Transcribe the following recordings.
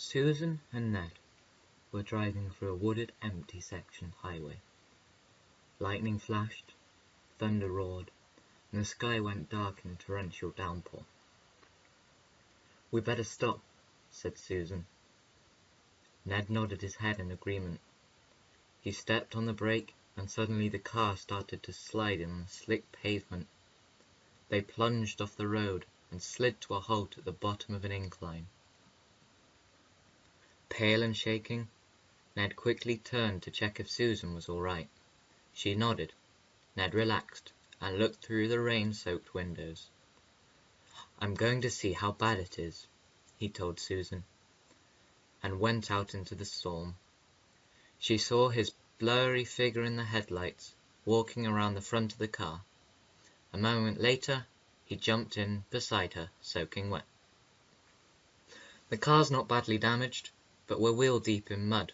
Susan and Ned were driving through a wooded, empty section highway. Lightning flashed, thunder roared, and the sky went dark in a torrential downpour. "We better stop," said Susan. Ned nodded his head in agreement. He stepped on the brake, and suddenly the car started to slide in the slick pavement. They plunged off the road and slid to a halt at the bottom of an incline. Pale and shaking, Ned quickly turned to check if Susan was all right. She nodded. Ned relaxed and looked through the rain-soaked windows. "I'm going to see how bad it is," he told Susan, and went out into the storm. She saw his blurry figure in the headlights, walking around the front of the car. A moment later, he jumped in beside her, soaking wet. "The car's not badly damaged, but we're wheel-deep in mud.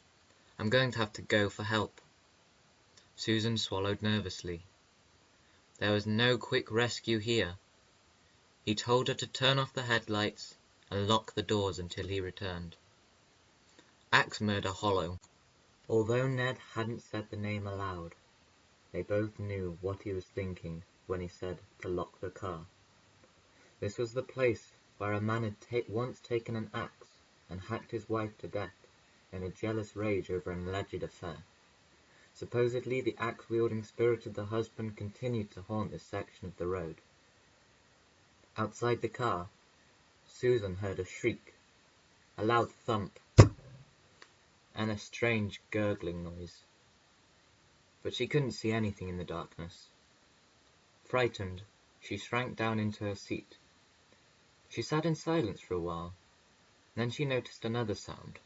I'm going to have to go for help." Susan swallowed nervously. There was no quick rescue here. He told her to turn off the headlights and lock the doors until he returned. Axe Murder Hollow. Although Ned hadn't said the name aloud, they both knew what he was thinking when he said to lock the car. This was the place where a man had once taken an axe and hacked his wife to death in a jealous rage over an alleged affair. Supposedly, the axe-wielding spirit of the husband continued to haunt this section of the road. Outside the car, Susan heard a shriek, a loud thump, and a strange gurgling noise. But she couldn't see anything in the darkness. Frightened, she shrank down into her seat. She sat in silence for a while. Then she noticed another sound.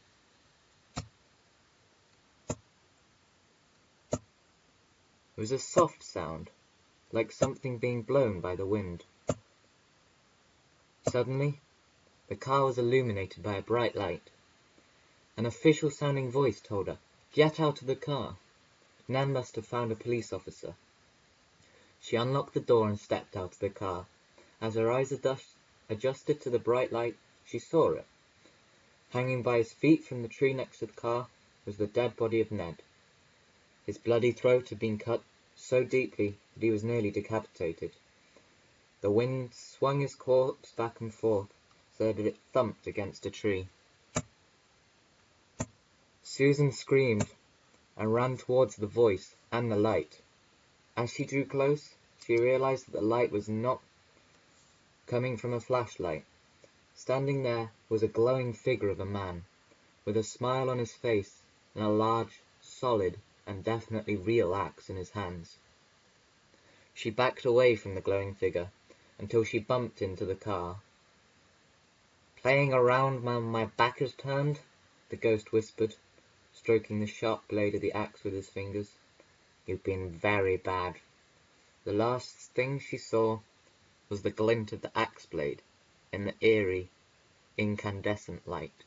It was a soft sound, like something being blown by the wind. Suddenly, the car was illuminated by a bright light. An official-sounding voice told her, "Get out of the car." Nan must have found a police officer. She unlocked the door and stepped out of the car. As her eyes adjusted to the bright light, she saw it. Hanging by his feet from the tree next to the car was the dead body of Ned. His bloody throat had been cut so deeply that he was nearly decapitated. The wind swung his corpse back and forth so that it thumped against a tree. Susan screamed and ran towards the voice and the light. As she drew close, she realized that the light was not coming from a flashlight. Standing there was a glowing figure of a man, with a smile on his face and a large, solid, and definitely real axe in his hands. She backed away from the glowing figure until she bumped into the car. "Playing around when my back is turned?" the ghost whispered, stroking the sharp blade of the axe with his fingers. "You've been very bad." The last thing she saw was the glint of the axe blade in the eerie, incandescent light.